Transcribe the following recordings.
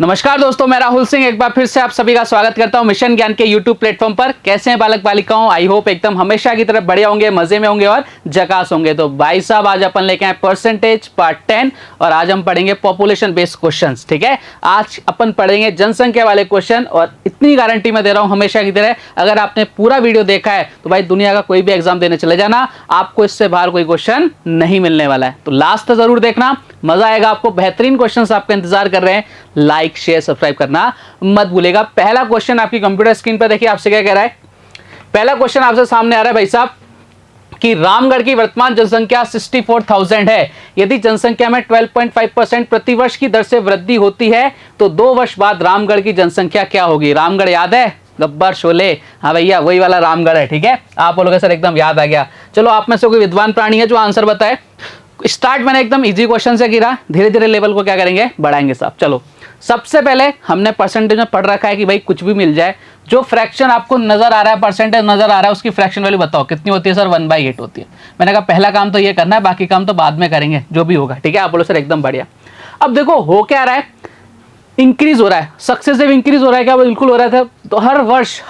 नमस्कार दोस्तों, मैं राहुल सिंह एक बार फिर से आप सभी का स्वागत करता हूं मिशन ज्ञान के यूट्यूब प्लेटफॉर्म पर। कैसे हैं बालक बालिकाओं? आई होप एकदम हमेशा की तरफ बढ़िया होंगे, मजे में होंगे और झकास होंगे। तो भाई साहब आज अपन लेके आए परसेंटेज पार्ट 10 और आज हम पढ़ेंगे पॉपुलेशन बेस्ड क्वेश्चंस। ठीक है, आज अपन पढ़ेंगे जनसंख्या वाले क्वेश्चन और इतनी गारंटी मैं दे रहा हूं हमेशा की तरह, अगर आपने पूरा वीडियो देखा है तो भाई दुनिया का कोई भी एग्जाम देने चले जाना, आपको इससे बाहर कोई क्वेश्चन नहीं मिलने वाला है। तो लास्ट तक जरूर देखना, मजा आएगा आपको। बेहतरीन क्वेश्चंस आपका इंतजार कर रहे हैं। लाइक शेयर सब्सक्राइब करना मत भूलेगा। पहला क्वेश्चन आपकी कंप्यूटर स्क्रीन पर देखिए, आपसे क्या कह रहा है। पहला क्वेश्चन आपसे सामने आ रहा है भाई साहब कि रामगढ़ की वर्तमान जनसंख्या 64,000 है। यदि जनसंख्या में 12.5% प्रतिवर्ष की दर से वृद्धि होती है तो 2 वर्ष बाद रामगढ़ की जनसंख्या क्या होगी? रामगढ़ याद है? गब्बर शोले, हाँ भैया वही वाला रामगढ़ है। ठीक है, आप बोलोगे सर एकदम याद आ गया। चलो आप में से कोई विद्वान प्राणी है जो आंसर बताए। स्टार्ट मैंने एकदम इजी क्वेश्चन से किया, धीरे धीरे लेवल को क्या करेंगे, बढ़ाएंगे साहब। चलो सबसे पहले हमने परसेंटेज में पढ़ रखा है कि भाई कुछ भी मिल जाए, जो फ्रैक्शन आपको नजर आ रहा है, परसेंटेज नजर आ रहा है, उसकी फ्रैक्शन वैल्यू बताओ कितनी होती है सर? 1/8 होती है। मैंने कहा पहला काम तो ये करना है, बाकी काम तो बाद में करेंगे जो भी होगा। ठीक है, आप बोलो सर एकदम बढ़िया। अब देखो हो क्या रहा है, इंक्रीज हो रहा है, सक्सेसिव इंक्रीज हो रहा है। क्या बिल्कुल हो रहा था। तो हर वर्ष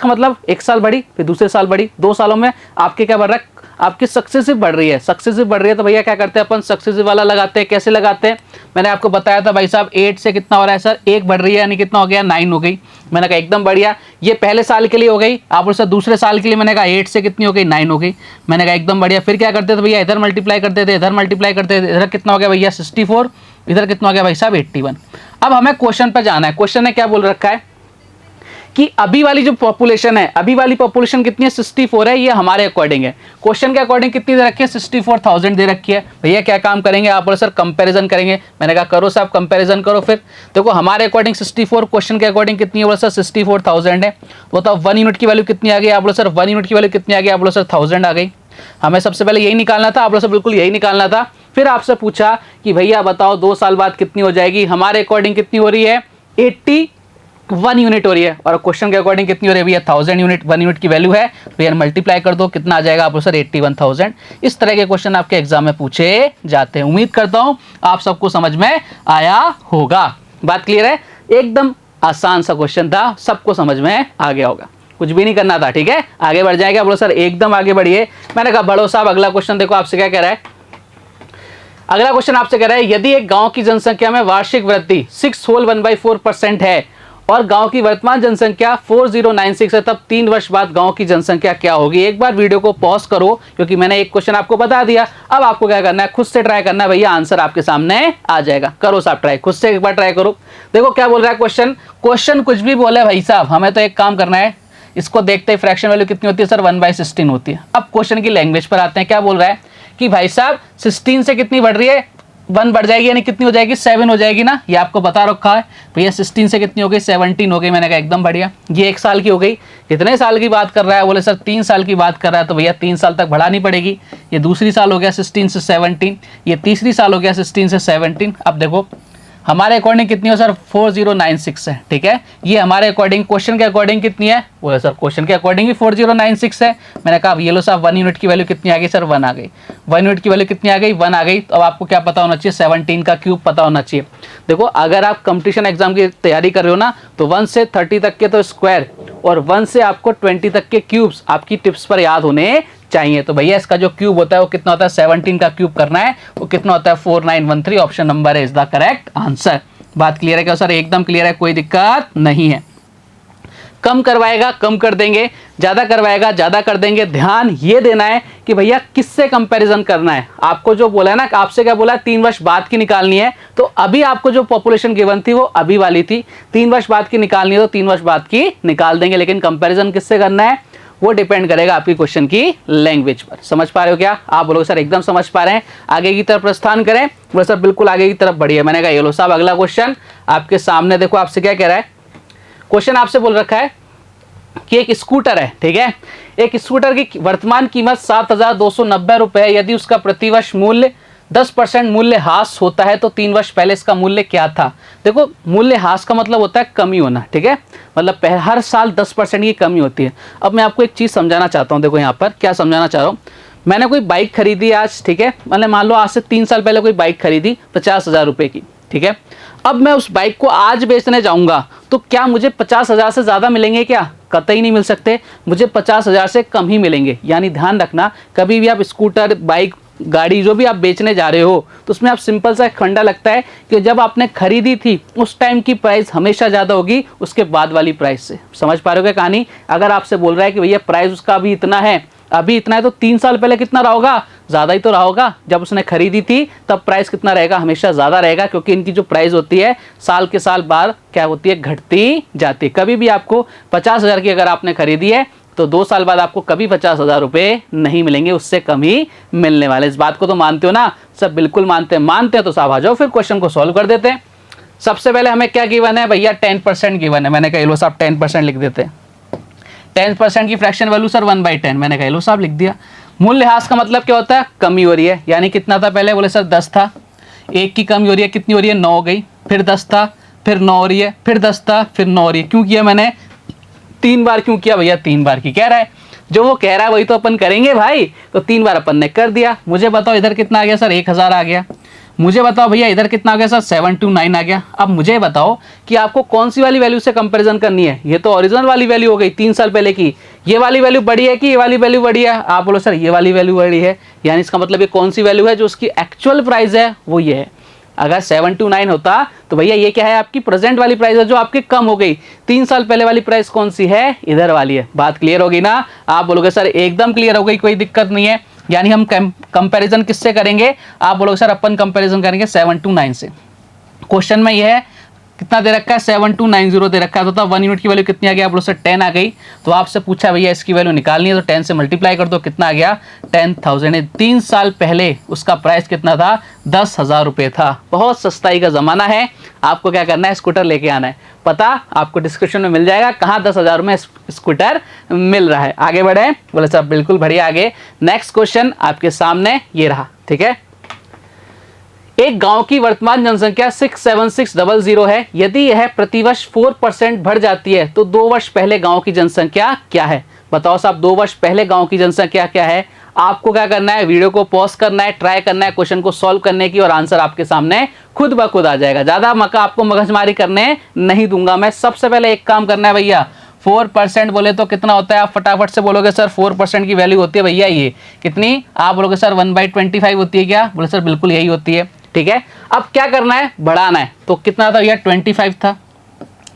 का मतलब एक साल बढ़ी, फिर दूसरे साल बढ़ी, 2 सालों में आपके क्या बढ़ रहा है, आपकी सक्सेसिव बढ़ रही है। सक्सेसिव बढ़ रही है तो भैया क्या करते हैं अपन, सक्सेसिव वाला लगाते हैं। कैसे लगाते हैं? मैंने आपको बताया था भाई साहब 8 से कितना हो रहा है सर, 1 बढ़ रही है, यानी कितना हो गया, 9 हो गई। मैंने कहा एकदम बढ़िया, ये पहले साल के लिए हो गई। आप बोले सर दूसरे साल के लिए? मैंने कहा 8 से कितनी हो गई, 9 हो गई। मैंने कहा एकदम बढ़िया। फिर क्या करते थे भैया, इधर मल्टीप्लाई करते थे, इधर मल्टीप्लाई करते थे, इधर कितना हो गया भैया 64, इधर कितना हो गया भाई साहब 81। अब हमें क्वेश्चन पर जाना है। क्वेश्चन ने क्या बोल रखा है कि अभी वाली जो पॉपुलेशन है, अभी वाली पॉपुलेशन कितनी है, 64 है। ये हमारे अकॉर्डिंग है, क्वेश्चन के अकॉर्डिंग कितनी दे रखी है, 64,000 दे रखी है। भैया क्या काम करेंगे? आप बोले सर कंपैरिजन करेंगे। मैंने कहा करो साहब कंपैरिजन करो। फिर देखो हमारे अकॉर्डिंग 64, क्वेश्चन के अकॉर्डिंग कितनी है? बोले सर 64,000 है। बताओ 1 यूनिट की वैल्यू कितनी आ गई? आप बोले सर 1 यूनिट की वैल्यू कितनी आ गई? आप बोले सर 1000 आ गई। हमें सबसे पहले यही निकालना था। आप बोले सर बिल्कुल यही निकालना था। फिर आपसे पूछा कि भैया बताओ 2 साल बाद कितनी हो जाएगी? हमारे अकॉर्डिंग कितनी हो रही है, 81 यूनिट हो रही है। और क्वेश्चन के अकॉर्डिंग कितनी हो रही है भैया, 1000 यूनिट, 1 यूनिट की वैल्यू है। तो यार मल्टीप्लाई कर दो, कितना आ जाएगा? आप सर 81,000। इस तरह के क्वेश्चन आपके एग्जाम में पूछे जाते हैं। उम्मीद करता हूं आप सबको समझ में आया होगा। बात क्लियर है? एकदम आसान सा क्वेश्चन था, सबको समझ में आ गया होगा, कुछ भी नहीं करना था। ठीक है, आगे बढ़ जाएगा। बोलो सर एकदम आगे बढ़िए। मैंने कहा बढ़ो साहब। अगला क्वेश्चन देखो आपसे क्या कह रहा है। अगला क्वेश्चन आपसे कह रहा है यदि एक गांव की जनसंख्या में वार्षिक वृद्धि 6/1/4% है और गांव की वर्तमान जनसंख्या 4096 है, तब 3 वर्ष बाद गांव की जनसंख्या क्या होगी? एक बार वीडियो को पॉज करो, क्योंकि मैंने एक क्वेश्चन आपको बता दिया। अब आपको क्या करना है, खुद से ट्राई करना है। भैया आंसर आपके सामने आ जाएगा। करो साहब ट्राई, खुद से एक बार ट्राई करो। देखो क्या बोल रहा है क्वेश्चन कुछ भी बोले भाई साहब, हमें तो एक काम करना है। इसको देखते ही फ्रैक्शन वैल्यू कितनी होती है सर? 1/16 होती है। अब क्वेश्चन की लैंग्वेज पर आते हैं। क्या बोल रहा है कि भाई साहब 16 से कितनी बढ़ रही है, 1 बढ़ जाएगी, यानी कितनी हो जाएगी, 7 हो जाएगी ना। ये आपको बता रखा है। भैया 16 से कितनी हो गई, 17 हो गई। मैंने कहा एकदम बढ़िया। ये 1 साल की हो गई। कितने साल की बात कर रहा है? बोले सर 3 साल की बात कर रहा है। तो भैया 3 साल तक बढ़ानी पड़ेगी। ये दूसरी साल हो गया 16 से 17, ये तीसरी साल हो गया 16 से 17। अब देखो हमारे अकॉर्डिंग कितनी हो सर, 4096 है। ठीक है, ये हमारे अकॉर्डिंग, क्वेश्चन के अकॉर्डिंग कितनी है? बोले सर क्वेश्चन के अकॉर्डिंग ही 4096 है। मैंने कहा ये लो साहब 1 यूनिट की वैल्यू कितनी आ गई सर? 1 आ गई। 1 यूनिट की वैल्यू कितनी आ गई? 1 आ गई। तो अब आपको क्या पता होना चाहिए, 17 का क्यूब पता होना चाहिए। देखो अगर आप कंपटीशन एग्जाम की तैयारी कर रहे हो ना, तो 1 से 30 तक के तो स्क्वायर और 1 से आपको 20 तक के क्यूब्स आपकी टिप्स पर याद होने चाहिए। तो भैया इसका जो क्यूब होता है वो कितना होता है, 17 का क्यूब करना है, वो कितना होता है 4913। Option number is the correct answer. बात क्लियर है क्या सर? एकदम क्लियर है, कोई दिक्कत नहीं है। कम करवाएगा कम कर देंगे, ज्यादा करवाएगा ज्यादा कर देंगे। ध्यान ये देना है कि भैया किससे कंपैरिजन करना है। आपको जो बोला है ना, आपसे क्या बोला है, 3 वर्ष बाद की निकालनी है। तो अभी आपको जो पॉपुलेशन गिवन थी वो अभी वाली थी। 3 वर्ष बाद की निकालनी है तो 3 वर्ष बाद की निकाल देंगे, लेकिन कंपैरिजन किससे करना है वो डिपेंड करेगा आपकी क्वेश्चन की लैंग्वेज पर। समझ पा रहे हो क्या? आप बोलोगे सर एकदम समझ पा रहे हैं। आगे की तरफ प्रस्थान करें? बोलो सर बिल्कुल आगे की तरफ बढ़िए। मैंने कहा ये लो साहब अगला क्वेश्चन आपके सामने देखो, आपसे क्या कह रहा है। क्वेश्चन आपसे बोल रखा है कि एक स्कूटर है। ठीक है, एक स्कूटर की वर्तमान कीमत 7,290 रुपए है। यदि उसका प्रतिवर्ष मूल्य 10% मूल्य ह्रास होता है तो 3 वर्ष पहले इसका मूल्य क्या था? देखो मूल्य ह्रास का मतलब होता है कमी होना। ठीक है, मतलब हर साल 10% की कमी होती है। अब मैं आपको एक चीज समझाना चाहता हूं। देखो यहाँ पर क्या समझाना चाह रहा हूं। मैंने कोई बाइक खरीदी आज, ठीक है, मतलब मान लो आज से 3 साल पहले कोई बाइक खरीदी 50,000 रुपए की। ठीक है। अब मैं उस बाइक को आज बेचने जाऊंगा तो क्या मुझे 50,000 से ज़्यादा मिलेंगे क्या? कतई नहीं मिल सकते, मुझे 50,000 से कम ही मिलेंगे। यानी ध्यान रखना, कभी भी आप स्कूटर, बाइक, गाड़ी जो भी आप बेचने जा रहे हो तो उसमें आप सिंपल सा एक फंडा लगता है कि जब आपने खरीदी थी उस टाइम की प्राइस हमेशा ज़्यादा होगी उसके बाद वाली प्राइस से। समझ पा रहे हो क्या कहानी? अगर आपसे बोल रहा है कि भैया प्राइस उसका अभी इतना है, अभी इतना है, तो 3 साल पहले कितना रहा होगा? ज़्यादा ही तो रहा होगा। जब उसने खरीदी थी तब प्राइस कितना रहेगा? हमेशा ज़्यादा रहेगा, क्योंकि इनकी जो प्राइस होती है साल के साल बाद क्या होती है? घटती जाती है। कभी भी आपको 50,000 की अगर आपने खरीदी है तो 2 साल बाद आपको कभी 50,000 रुपये नहीं मिलेंगे, उससे कम ही मिलने वाले। इस बात को तो मानते हो ना? सब बिल्कुल मानते हैं। मानते हैं तो साहब आ जाओ, फिर क्वेश्चन को सॉल्व कर देते हैं। सबसे पहले हमें क्या गिवन है भैया? 10% गिवन है। मैंने कहा लो साहब 10% लिख देते हैं। 10% की फ्रैक्शन वैल्यू सर 1/10। मैंने कहा लो साहब लिख दिया। मूल्यह्रास का मतलब क्या होता है? कमी हो रही है। यानी कितना था पहले? बोले सर 10 था, 1 की कमी हो रही है, कितनी हो रही है? 9 हो गई। फिर 10 था, फिर 9 हो रही है, फिर 10 था, फिर 9 हो रही है। क्यों किया मैंने? 3 बार क्यों किया भैया? 3 बार की कह रहा है, जो वो कह रहा है वही तो अपन करेंगे भाई। तो 3 बार अपन ने कर दिया। मुझे बताओ इधर कितना आ गया सर? 1000 आ गया। मुझे बताओ भैया इधर कितना आ गया सर? 729 आ गया। अब मुझे बताओ कि आपको कौन सी वाली वैल्यू से कंपैरिजन करनी है? ये तो ओरिजिनल वाली वैल्यू हो गई 3 साल पहले की। ये वाली वैल्यू बड़ी है कि ये वाली वैल्यू बड़ी है? आप बोलो सर ये वाली वैल्यू बड़ी है। यानी इसका मतलब ये कौन सी वैल्यू है? जो उसकी एक्चुअल प्राइस है वो ये है। अगर 729 होता तो भैया ये क्या है? आपकी प्रेजेंट वाली प्राइस है जो आपकी कम हो गई। 3 साल पहले वाली प्राइस कौन सी है? इधर वाली है। बात क्लियर होगी ना? आप बोलोगे सर एकदम क्लियर हो गई, कोई दिक्कत नहीं है। यानी हम कंपैरिजन किससे करेंगे? आप बोलोगे सर अपन कंपैरिजन करेंगे 729 से। क्वेश्चन में यह है कितना दे रखा है? 7290 दे रखा है। तो 1 यूनिट की वैल्यू कितनी आ गई? आप बोलो सर 10 आ गई। तो आपसे पूछा भैया इसकी वैल्यू निकालनी है तो 10 से मल्टीप्लाई कर दो, कितना आ गया? 10,000। 3 साल पहले उसका प्राइस कितना था? 10,000 रुपये था। बहुत सस्ताई का ज़माना है। आपको क्या करना है? स्कूटर लेके आना है। पता आपको डिस्क्रिप्शन में मिल जाएगा कहाँ 10,000 में स्कूटर मिल रहा है। आगे बढ़े? बोले सर बिल्कुल बढ़िया। आगे नेक्स्ट क्वेश्चन आपके सामने ये रहा, ठीक है। एक गांव की वर्तमान जनसंख्या 67600 है। यदि यह प्रतिवर्ष 4% बढ़ जाती है तो 2 वर्ष पहले गांव की जनसंख्या क्या है? बताओ साहब 2 वर्ष पहले गांव की जनसंख्या क्या है? आपको क्या करना है? वीडियो को पॉज करना है, ट्राई करना है क्वेश्चन को सॉल्व करने की, और आंसर आपके सामने खुद ब खुद आ जाएगा। ज्यादा आपको मगजमारी करने नहीं दूंगा मैं। सबसे पहले एक काम करना है भैया, 4% बोले तो कितना होता है? आप फटाफट से बोलोगे सर 4% की वैल्यू होती है भैया ये कितनी? आप बोलोगे सर 1/25 होती है क्या? बोले सर बिल्कुल यही होती है। ठीक है, अब क्या करना है? बढ़ाना है। तो कितना था भैया? 25 था।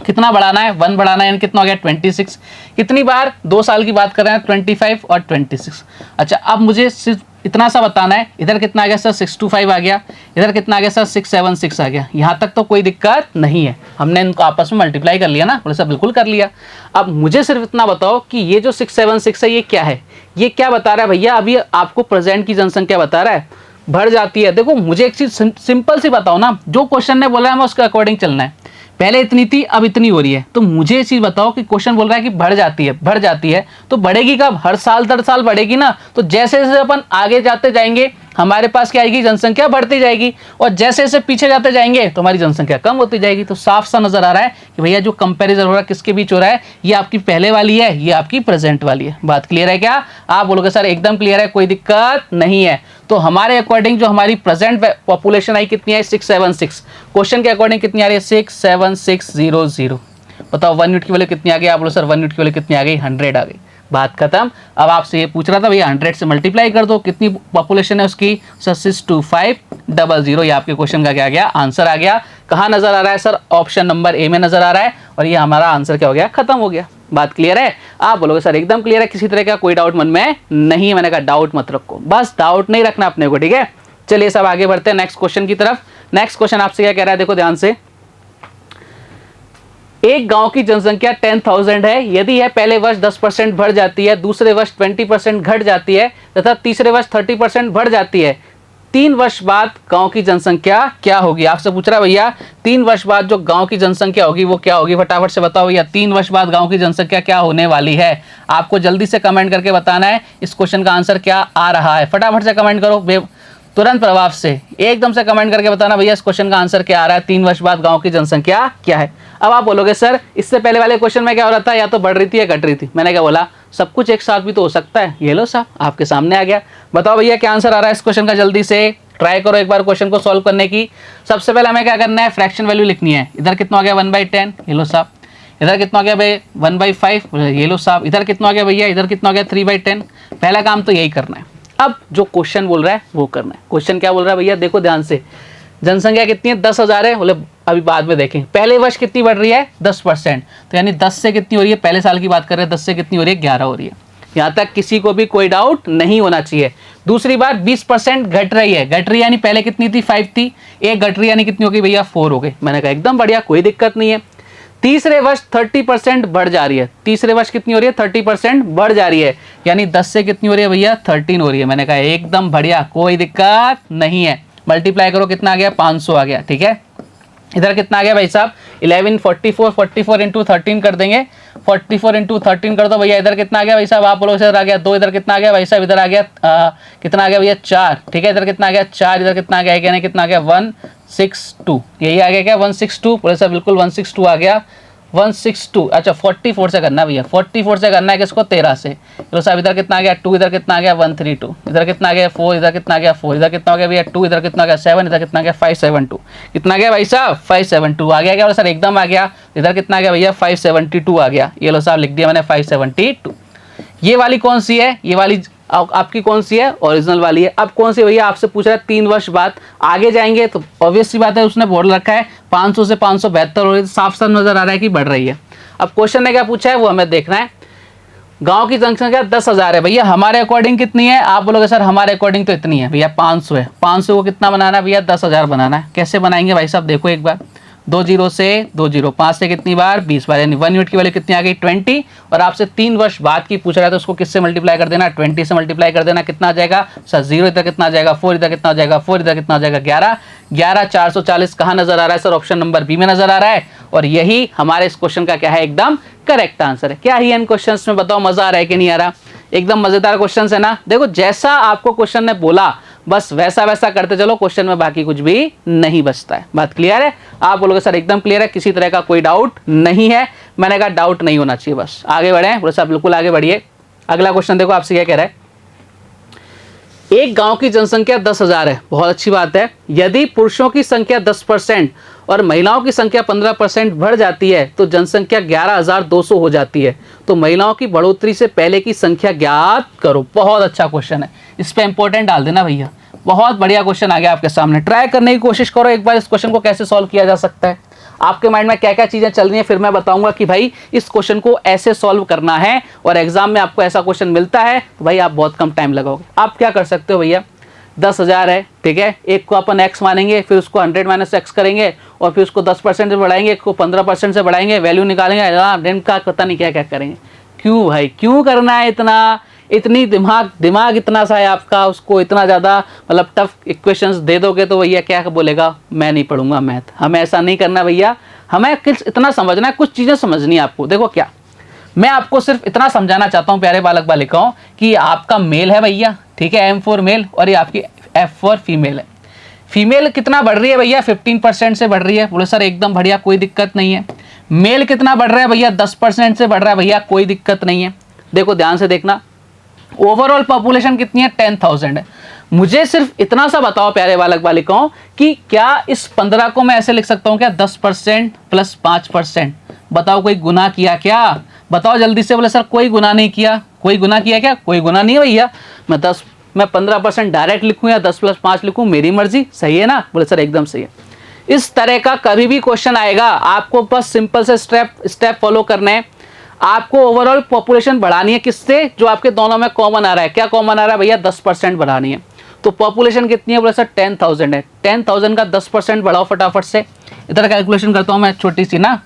कितना बढ़ाना है? 1 बढ़ाना है, यानी कितना हो गया? 26। कितनी बार? 2 साल की बात कर रहे हैं, 25 और 26। अच्छा, अब मुझे सिर्फ इतना सा बताना है। इधर कितना आ गया सर? 625 आ गया। इधर कितना आ गया सर? 676 आ गया। यहाँ तक तो कोई दिक्कत नहीं है, हमने इनको आपस में मल्टीप्लाई कर लिया ना? बोले सर बिल्कुल कर लिया। अब मुझे सिर्फ इतना बताओ कि ये जो 676 है ये क्या है? ये क्या बता रहा है भैया? अभी आपको प्रेजेंट की जनसंख्या बता रहा है, बढ़ जाती है। देखो मुझे एक चीज सिंपल सी बताओ ना, जो क्वेश्चन ने बोला है हमें उसके अकॉर्डिंग चलना है। पहले इतनी थी अब इतनी हो रही है, तो मुझे ये चीज बताओ कि क्वेश्चन बोल रहा है कि बढ़ जाती है, बढ़ जाती है तो बढ़ेगी कब? हर साल दर साल बढ़ेगी ना। तो जैसे जैसे अपन आगे जाते जाएंगे हमारे पास क्या आएगी? जनसंख्या बढ़ती जाएगी, और जैसे जैसे पीछे जाते जाएंगे तो हमारी जनसंख्या कम होती जाएगी। तो साफ सा नजर आ रहा है कि भैया जो कंपैरिजन हो रहा है किसके बीच हो रहा है? ये आपकी पहले वाली है, ये आपकी प्रेजेंट वाली है। बात क्लियर है क्या? आप बोलोगे सर एकदम क्लियर है, कोई दिक्कत नहीं है। तो हमारे अकॉर्डिंग जो हमारी प्रेजेंट पॉपुलेशन आई कितनी है? 676। क्वेश्चन के अकॉर्डिंग कितनी आ रही है? 67600। बताओ 1 यूनिट की वैल्यू कितनी आ गई? आप बोलो सर 1 यूनिट की वैल्यू कितनी आ गई? 100 आ गई। बात खत्म। अब आपसे ये पूछ रहा था भैया 100 से मल्टीप्लाई कर दो, कितनी पॉपुलेशन है उसकी? सर 62500। ये आपके क्वेश्चन का क्या गया? आंसर आ गया। कहाँ नजर आ रहा है सर? ऑप्शन नंबर ए में नजर आ रहा है, और ये हमारा आंसर क्या हो गया? खत्म हो गया। बात क्लियर है? आप बोलोगे सर एकदम क्लियर है, किसी तरह का कोई डाउट मन में नहीं है। मैंने कहा डाउट मत रखो, बस डाउट नहीं रखना अपने को, ठीक है। चलिए सब आगे बढ़ते हैं नेक्स्ट क्वेश्चन की तरफ। नेक्स्ट क्वेश्चन आपसे क्या कह रहा है? देखो ध्यान से। एक गांव की जनसंख्या 10,000 है। यदि यह पहले वर्ष 10% बढ़ जाती है, दूसरे वर्ष 20% घट जाती है तथा तीसरे वर्ष 30% बढ़ जाती है, 3 वर्ष बाद गांव की जनसंख्या क्या होगी? आपसे पूछ रहा है भैया 3 वर्ष बाद जो गांव की जनसंख्या होगी वो क्या होगी? फटाफट से बताओ भैया 3 वर्ष बाद गांव की जनसंख्या क्या होने वाली है? आपको जल्दी से कमेंट करके बताना है इस क्वेश्चन का आंसर क्या आ रहा है। फटाफट से कमेंट करो, तुरंत प्रभाव से एकदम से कमेंट करके बताना भैया इस क्वेश्चन का आंसर क्या आ रहा है, 3 वर्ष बाद गांव की जनसंख्या क्या है। अब आप बोलोगे सर इससे पहले वाले क्वेश्चन में क्या हो रहा था? या तो बढ़ रही थी या घट रही थी। मैंने क्या बोला? सब कुछ एक साथ भी तो हो सकता है। ये लो साहब आपके सामने आ गया। बताओ भैया क्या आंसर आ रहा है इस क्वेश्चन का? जल्दी से ट्राई करो एक बार क्वेश्चन को सॉल्व करने की। सबसे पहले हमें क्या करना है, फ्रैक्शन वैल्यू लिखनी है। इधर कितना हो गया 1/10, ये लो साहब। इधर कितना हो गया भाई 1/5, ये लो साहब। इधर कितना हो गया भैया, इधर कितना हो गया 3/10। पहला काम तो यही करना है। अब जो क्वेश्चन बोल रहा है वो करना है। क्वेश्चन क्या बोल रहा है भैया, देखो ध्यान से, जनसंख्या कितनी है 10,000 है, बोले अभी बाद में देखेंगे। पहले वर्ष कितनी बढ़ रही है 10%, तो यानी 10 से कितनी हो रही है, पहले साल की बात कर रहे हैं, 10 से कितनी हो रही है 11 हो रही है। यहाँ तक किसी को भी कोई डाउट नहीं होना चाहिए। दूसरी बात 20% घट रही है, घट रही यानी पहले कितनी थी 5 थी, एक घट रही यानी कितनी हो गई भैया 4 हो गई। मैंने कहा एकदम बढ़िया, कोई दिक्कत नहीं है। तीसरे वर्ष 30% बढ़ जा रही है, तीसरे वर्ष कितनी हो रही है 30% बढ़ जा रही है, यानी 10 से कितनी हो रही है भैया 13 हो रही है। मैंने कहा एकदम बढ़िया, कोई दिक्कत नहीं है। मल्टीप्लाई करो कितना आ गया 500 आ गया, ठीक है। इधर कितना आ गया भाई साहब 11 44 इंटू 13 कर देंगे, 44 इंटू 13 कर दो भैया। इधर कितना आ गया भाई साहब, आप बोलो इधर आ गया 2, इधर कितना आ गया भाई साहब, इधर आ गया कितना आ गया भैया 4, ठीक है। इधर कितना आ गया 4, इधर कितना आ गया यानी कितना आ गया 162, यही आ गया क्या 162, बोले सर बिल्कुल 162 आ गया 162। अच्छा 44 से करना भैया, 44 से करना है किसको 13 से। तो साहब इधर कितना आ गया 2, इधर कितना आ गया 132, इधर कितना आ गया 4, इधर कितना आ गया 4, इधर कितना हो गया भैया 2, इधर कितना आ गया 7, इधर कितना आ गया 572, कितना आ गया भाई साहब 572 आ गया क्या सर, एकदम आ गया। इधर कितना आ गया भैया 572 आ गया, ये लो साहब लिख दिया मैंने 572। ये वाली कौन सी है, ये वाली आपकी कौन सी है, ओरिजिनल वाली है। अब कौन सी भैया आपसे पूछ रहा है 3 वर्ष बाद आगे जाएंगे, तो ऑब्वियस सी बात है उसने बोल रखा है 500 से 572 हो रही है, साफ साफ नजर आ रहा है कि बढ़ रही है। अब क्वेश्चन ने क्या पूछा है वो हमें देखना है। गांव की जनसंख्या 10,000 है भैया, हमारे अकॉर्डिंग कितनी है, आप बोलोगे सर हमारे अकॉर्डिंग तो इतनी है भैया 500 है। 500 को कितना बनाना है भैया 10,000 बनाना है। कैसे बनाएंगे भाई साहब, देखो एक बार 2 0 से 2 0, 5 से कितनी बार 20 बार, यानी 1 यूनिट की वैल्यू कितनी आ गई 20। और आपसे 3 वर्ष बाद की पूछ रहा है तो उसको किससे मल्टीप्लाई कर देना, 20 से मल्टीप्लाई कर देना। कितना आ जाएगा सर 0 इधर कितना आ जाएगा 4, इधर कितना आ जाएगा 4, इधर कितना आ जाएगा 11, 11 440 कहाँ नजर आ रहा है सर, ऑप्शन नंबर बी में नजर आ रहा है। और यही हमारे इस क्वेश्चन का क्या है, एकदम करेक्ट आंसर है। क्या ही इन क्वेश्चन में बताओ, मजा आ रहा है कि नहीं आ रहा, एकदम मजेदार क्वेश्चन है ना। देखो जैसा आपको क्वेश्चन ने बोला बस वैसा वैसा करते चलो, क्वेश्चन में बाकी कुछ भी नहीं बचता है। बात क्लियर है, आप बोलोगे सर एकदम क्लियर है, किसी तरह का कोई डाउट नहीं है। मैंने कहा डाउट नहीं होना चाहिए, बस आगे बढ़े, बोले सर बिल्कुल आगे बढ़िए। अगला क्वेश्चन देखो आपसे क्या कह रहा है, एक गांव की जनसंख्या 10,000 है, बहुत अच्छी बात है। यदि पुरुषों की संख्या 10% और महिलाओं की संख्या 15% बढ़ जाती है तो जनसंख्या 11,200 हो जाती है, तो महिलाओं की बढ़ोतरी से पहले की संख्या ज्ञात करो। बहुत अच्छा क्वेश्चन है, इस पे इंपॉर्टेंट डाल देना भैया। बहुत बढ़िया क्वेश्चन आ गया आपके सामने, ट्राई करने की कोशिश करो एक बार इस क्वेश्चन को कैसे सॉल्व किया जा सकता है। आपके माइंड में क्या क्या चीजें चल रही हैं, फिर मैं बताऊंगा कि भाई इस क्वेश्चन को ऐसे सॉल्व करना है, और एग्जाम में आपको ऐसा क्वेश्चन मिलता है तो भाई आप बहुत कम टाइम लगाओगे। आप क्या कर सकते हो भैया, 10,000 है, ठीक है, एक को अपन x मानेंगे, फिर उसको 100 - x करेंगे, और फिर उसको 10% से बढ़ाएंगे, एक को 15% से बढ़ाएंगे, वैल्यू निकालेंगे, डेन का पता नहीं क्या क्या करेंगे। क्यों भाई, क्यों करना है इतना, इतनी दिमाग इतना सा है आपका, उसको इतना ज़्यादा मतलब टफ इक्वेशंस दे दोगे तो भैया क्या बोलेगा, मैं नहीं पढ़ूंगा मैथ। हमें ऐसा नहीं करना भैया, हमें इतना समझना है, कुछ चीज़ें समझनी है आपको। देखो क्या, मैं आपको सिर्फ इतना समझाना चाहता हूँ प्यारे बालक बालिकाओं कि आपका मेल है भैया, ठीक है, M फॉर मेल, और ये आपकी F फॉर फीमेल है। फीमेल कितना बढ़ रही है भैया 15% से बढ़ रही है, बोले सर एकदम बढ़िया कोई दिक्कत नहीं है। मेल कितना बढ़ रहा है भैया 10% से बढ़ रहा है, भैया कोई दिक्कत नहीं है। देखो ध्यान से देखना, ओवरऑल पॉपुलेशन कितनी है 10,000 है। मुझे सिर्फ इतना सा बताओ प्यारे बालक बालिकाओं कि क्या इस 15 को मैं ऐसे लिख सकता हूँ क्या 10% प्लस 5%, बताओ कोई गुना किया क्या, बताओ जल्दी से। बोले सर कोई गुना नहीं किया, कोई गुना किया क्या, कोई गुना नहीं है भैया। मैं 15% डायरेक्ट लिखूं या 10 + 5 लिखूं, मेरी मर्जी, सही है ना। बोले सर एकदम सही है। इस तरह का कभी भी क्वेश्चन आएगा, आपको बस सिंपल से स्टेप फॉलो करने हैं। आपको ओवरऑल पॉपुलेशन बढ़ानी है किससे, जो आपके दोनों में कॉमन आ रहा है। क्या कॉमन आ रहा है भैया 10% बढ़ानी है। तो पॉपुलेशन कितनी है, बोले सर 10,000 है। 10,000 का 10% बढ़ाओ फटाफट से। इधर कैलकुलेशन करता हूँ मैं छोटी सी ना,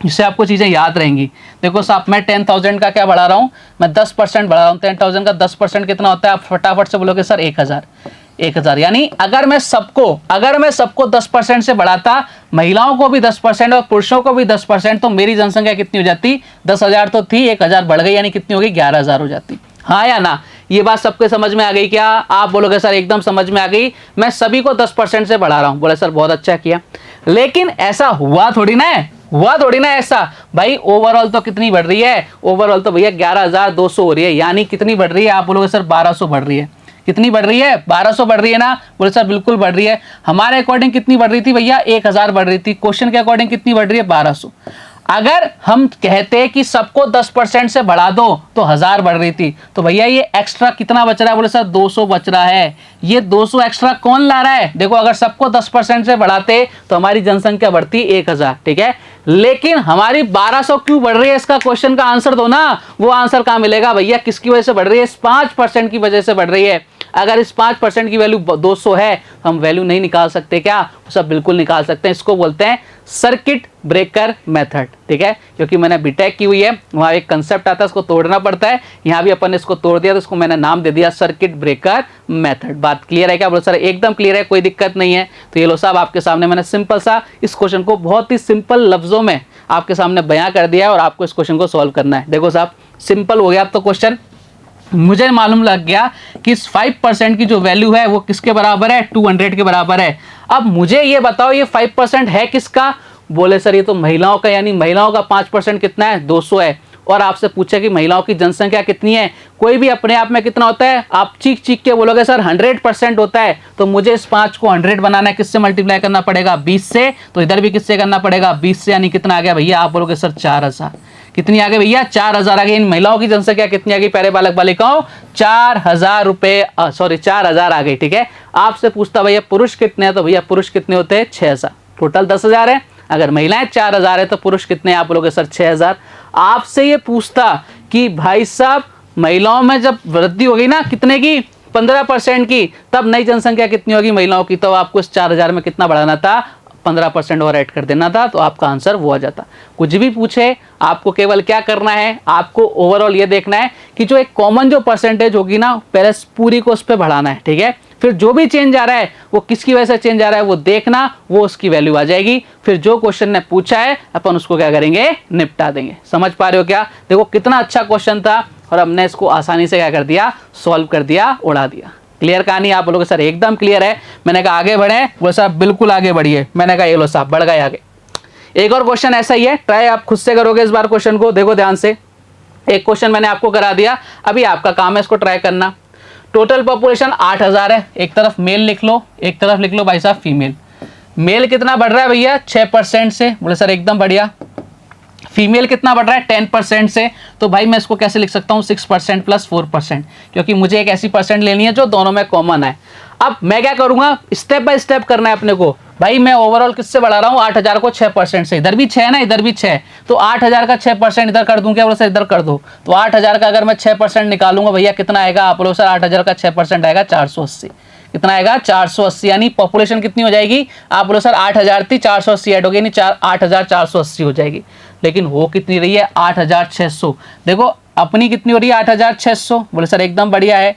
जिससे आपको चीज़ें याद रहेंगी। देखो साहब मैं 10,000 का क्या बढ़ा रहा हूँ, मैं 10% बढ़ा रहा हूँ। 10,000 का 10% कितना होता है, आप फटाफट से बोलोगे सर 1,000। यानी अगर मैं सबको 10% से बढ़ाता, महिलाओं को भी 10% और पुरुषों को भी 10%, तो मेरी जनसंख्या कितनी हो जाती, 10,000 तो थी, 1,000 बढ़ गई, यानी कितनी हो गई 11,000 हो जाती। हाँ या ना, ये बात सबके समझ में आ गई क्या, आप बोलोगे सर एकदम समझ में आ गई, मैं सभी को 10% से बढ़ा रहा हूँ। बोले सर बहुत अच्छा किया, लेकिन ऐसा हुआ थोड़ी ना ऐसा भाई। ओवरऑल तो कितनी बढ़ रही है, ओवरऑल तो भैया 11,200 हो रही है, यानी कितनी बढ़ रही है, आप बोलोगे सर 1,200 बढ़ रही है। कितनी बढ़ रही है? 1200 बढ़ रही है ना? बोले सर बिल्कुल बढ़ रही है। हमारे अकॉर्डिंग कितनी बढ़ रही थी भैया? 1000 बढ़ रही थी। क्वेश्चन के अकॉर्डिंग कितनी बढ़ रही है? 1200। अगर हम कहते कि सबको 10% से बढ़ा दो तो 1000 बढ़ रही थी, तो भैया ये एक्स्ट्रा कितना बच रहा है? बोले सर 200 बच रहा है। ये 200 एक्स्ट्रा कौन ला रहा है? देखो, अगर सबको 10% से बढ़ाते तो हमारी जनसंख्या बढ़ती 1000, ठीक है, लेकिन हमारी 1200 क्यों बढ़ रही है? इसका क्वेश्चन का आंसर दो ना। वो आंसर कहां मिलेगा भैया? किसकी वजह से बढ़ रही है? इस 5% की वजह से बढ़ रही है। अगर इस 5% की वैल्यू 200 है, हम वैल्यू नहीं निकाल सकते क्या? सब बिल्कुल निकाल सकते हैं। इसको बोलते हैं सर्किट ब्रेकर मेथड, ठीक है, क्योंकि मैंने बीटेक की हुई है, वहां एक कंसेप्ट आता है, उसको तोड़ना पड़ता है। यहां भी अपन ने इसको तोड़ दिया, तो इसको मैंने नाम दे दिया सर्किट ब्रेकर मेथड। बात क्लियर है क्या? बोलो सर एकदम क्लियर है, कोई दिक्कत नहीं है। तो ये लो साहब, आपके सामने मैंने सिंपल सा इस क्वेश्चन को बहुत ही सिंपल लफ्जों में आपके सामने बयां कर दिया है, और आपको इस क्वेश्चन को सॉल्व करना है। देखो साहब, सिंपल हो गया अब तो क्वेश्चन। मुझे मालूम लग गया कि इस 5% की जो वैल्यू है वो किसके बराबर है? 200 के बराबर है। अब मुझे ये बताओ, ये 5% है किसका? बोले सर ये तो महिलाओं का, यानी महिलाओं का 5% कितना है? 200 है। और आपसे पूछे कि महिलाओं की जनसंख्या कितनी है? कोई भी अपने आप में कितना होता है? आप चीख चीख के बोलोगे सर 100% होता है। तो मुझे इस 5 को 100 बनाना है, किससे मल्टीप्लाई करना पड़ेगा? 20 से। तो इधर भी किससे करना पड़ेगा? 20 से। यानी कितना आ गया भैया? आप बोलोगे सर 4000। कितनी आ गई भैया? 4000 आ गई। इन महिलाओं की जनसंख्या कितनी आ गई प्यारे बालक बालिकाओं? 4000 रुपए, सॉरी 4000 आ गई, ठीक है। आपसे पूछता भैया पुरुष कितने हैं? तो भैया पुरुष कितने होते हैं? 6000। टोटल 10,000 है। अगर महिलाएं 4000 है तो पुरुष कितने हैं? आप बोलोगे सर 6000। आपसे ये पूछता कि भाई साहब महिलाओं में जब वृद्धि होगी ना, कितने की? 15% की, तब नई जनसंख्या कितनी होगी महिलाओं की? तो आपको इस 4000 में कितना बढ़ाना था? 15% और ऐड कर देना था, तो आपका आंसर वो आ जाता। कुछ भी पूछे, आपको केवल क्या करना है? आपको ओवरऑल ये देखना है कि जो एक कॉमन जो परसेंटेज होगी ना, पहले पूरी को उस पर बढ़ाना है, ठीक है। फिर जो भी चेंज आ रहा है वो किसकी वजह से चेंज आ रहा है वो देखना, वो उसकी वैल्यू आ जाएगी। फिर जो क्वेश्चन ने पूछा है अपन उसको क्या करेंगे? निपटा देंगे। समझ पा रहे हो क्या? देखो कितना अच्छा क्वेश्चन था, और हमने इसको आसानी से क्या कर दिया? सॉल्व कर दिया, उड़ा दिया। क्लियर कहानी? आप बोलोगे सर एकदम क्लियर है। मैंने कहा आगे बढ़े, बोले साहब बिल्कुल आगे बढ़िए। मैंने कहा ये लो साहब, बढ़ गए आगे। एक और क्वेश्चन ऐसा ही है, ट्राई आप खुद से करोगे इस बार क्वेश्चन को। देखो ध्यान से, एक क्वेश्चन मैंने आपको करा दिया, अभी आपका काम है इसको ट्राई करना। टोटल पॉपुलेशन 8000 है। एक तरफ मेल लिख लो, एक तरफ लिख लो भाई साहब फीमेल। मेल कितना बढ़ रहा है भैया? 6% से। बोले सर एकदम बढ़िया। फीमेल कितना बढ़ रहा है? 10% से। तो भाई मैं इसको कैसे लिख सकता हूँ? 6% प्लस 4%, क्योंकि मुझे एक ऐसी परसेंट लेनी है जो दोनों में कॉमन है। अब मैं क्या करूंगा? स्टेप बाय स्टेप करना है अपने को। भाई मैं ओवरऑल किससे बढ़ा रहा हूँ? 8000 को 6% से। इधर भी 6 ना, इधर भी 6, तो 8000 का 6% इधर कर दूं क्या? बोलो सर इधर कर दो। तो 8000 का अगर मैं 6% निकालूंगा भैया कितना आएगा? आप बोलो सर 8000 का 6% आएगा 480। कितना आएगा? 480। यानी पॉपुलेशन कितनी हो जाएगी? आप बोलो सर 8000 थी, 480 ऐड हो गई, यानी 8480 हो जाएगी। लेकिन हो कितनी रही है? 8600। देखो अपनी कितनी हो रही है? 8600। बोले सर एकदम बढ़िया है।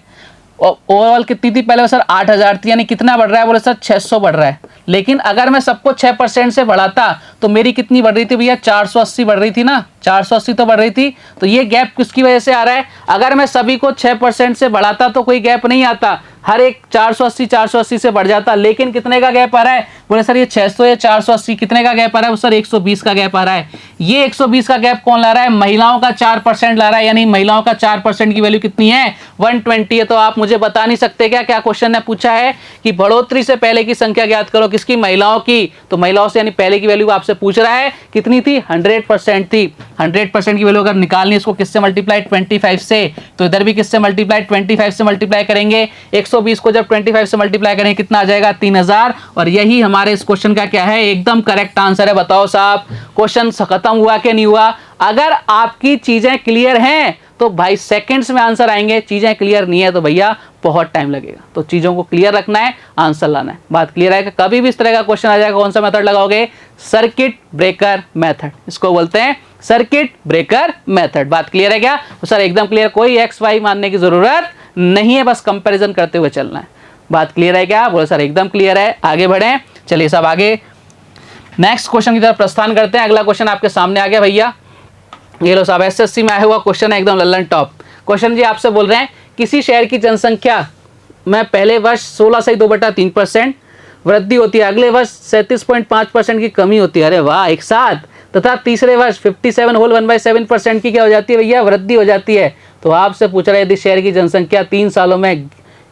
ओवरऑल कितनी थी पहले? सर 8000 थी, यानी कितना बढ़ रहा है? बोले सर 600 बढ़ रहा है। लेकिन अगर मैं सबको 6% से बढ़ाता तो मेरी कितनी बढ़ रही थी भैया? 480 बढ़ रही थी ना, 480 तो बढ़ रही थी। तो ये गैप किसकी वजह से आ रहा है? अगर मैं सभी को 6% से बढ़ाता तो कोई गैप नहीं आता, हर एक 480 से बढ़ जाता। लेकिन कितने का गैप आ रहा है? बोले सर ये 600 या 480 कितने का गैप आ रहा है? सर 120 का गैप आ रहा है। ये 120 का गैप कौन ला रहा है? महिलाओं का 4% ला रहा है। यानी महिलाओं का 4% की वैल्यू कितनी है? 120 है। तो आप मुझे बता नहीं सकते क्या क्या क्वेश्चन ने पूछा है कि बढ़ोतरी से पहले की संख्या ज्ञात करो। किसकी? महिलाओं की। तो महिलाओं से यानी पहले की वैल्यू आपसे पूछ रहा है कितनी थी? 100% थी। 100% की वैल्यू अगर निकालनी, इसको किससे मल्टीप्लाई? 25 से। तो इधर भी किससे मल्टीप्लाई? 25 से मल्टीप्लाई करेंगे। 120 को जब 25 से मल्टीप्लाई करेंगे कितना आ जाएगा? 3000। और यही हमारे इस क्वेश्चन का क्या है? एकदम करेक्ट आंसर है। बताओ साहब क्वेश्चन खत्म हुआ कि नहीं हुआ? अगर आपकी चीजें क्लियर हैं तो भाई सेकंड्स में आंसर आएंगे, चीजें क्लियर नहीं है तो भैया बहुत टाइम लगेगा। तो चीजों को क्लियर रखना है, आंसर लाना है। बात क्लियर है कि कभी भी इस तरह का क्वेश्चन आ जाएगा, कौन सा मेथड लगाओगे? सर्किट ब्रेकर मेथड, इसको बोलते हैं सर्किट ब्रेकर मेथड। बात क्लियर है क्या? तो सर एकदम क्लियर, कोई एक्स वाई मानने की जरूरत नहीं है, बस कंपैरिजन करते हुए चलना है। बात क्लियर है क्या? बोलो सर एकदम क्लियर है। आगे बढ़े, चलिए सब आगे नेक्स्ट क्वेश्चन की तरफ प्रस्थान करते हैं। अगला क्वेश्चन आपके सामने आ गया भैया, ये लो साहब एसएससी में आया हुआ क्वेश्चन है, एकदम लल्लन टॉप क्वेश्चन जी। आपसे बोल रहे हैं किसी शहर की जनसंख्या में पहले वर्ष 16 से 2/3% वृद्धि होती है, अगले वर्ष 37.5% की कमी होती है, अरे वाह एक साथ, तथा तीसरे वर्ष 57 होल 1/7% की क्या हो जाती है भैया? वृद्धि हो जाती है। तो आपसे पूछ रहा है यदि शहर की जनसंख्या 3 सालों में